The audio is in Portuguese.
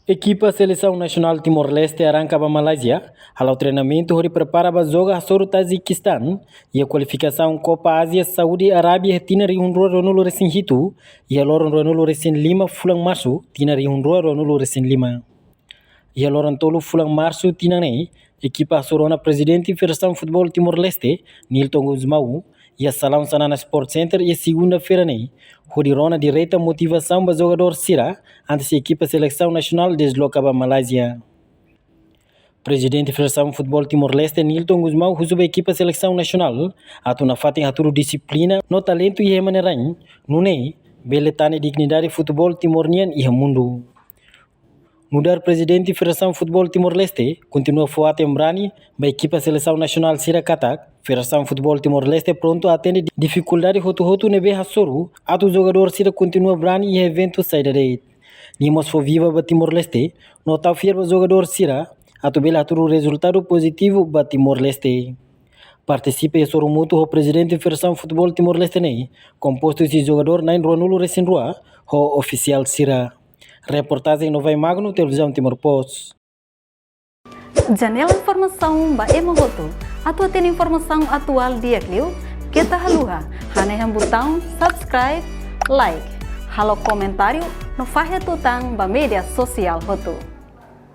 Equipa Seleção Nacional Timor-Leste arranca para a Malásia, ao treinamento e prepara para jogar sobre o Tajiquistão e a qualificação Copa Ásia Saúde Arábia tina rihunrua Ronolo Recém Hitu e a Loran Ronolo Recém Lima Fulang Março tina rihunrua Ronolo Recém Lima. E a Loran Tolo Fulang Março tina nei, equipa Sorona Presidente Federação Futebol Timor-Leste, Nilton Guzmau, e a Salão Sanana Sport Center e a segunda-feira nei, Rodirona direita motivação para jogador Sira antes a equipa Seleção Nacional desloca para a Malásia. Presidente da Federação de Futebol Timor-Leste, Nilton Guzmau, recebe a equipa Seleção Nacional, atuna fatem haturu disciplina, no talento e remaneranho, no nei, beletane dignidade futebol timornian e mundo. Mudar presidente da Federação de Futebol Timor-Leste, continua forte embrani, a equipa Seleção Nacional Sira Katak, Federação de Futebol Timor-Leste pronto a atender dificuldade roto nebe hasoru, atu jogador Sira continua brani e evento sai da rede. Nimos for viva para Timor-Leste, nota firma jogador Sira, atu bela haturu resultado positivo para Timor-Leste. Participa e soro mutu o presidente da Federação de Futebol Timor-Leste nei, composto esse jogador nain Ronulu Resinrua, o oficial Sira. Reportagem Nova Magno, Televisão Timor Post. Janela informação ba emohoto. Atau tem informação atual dia kliu, kita haluha, haneham botão subscribe, like, halo comentário, no fahe tutang ba media sosial hoto.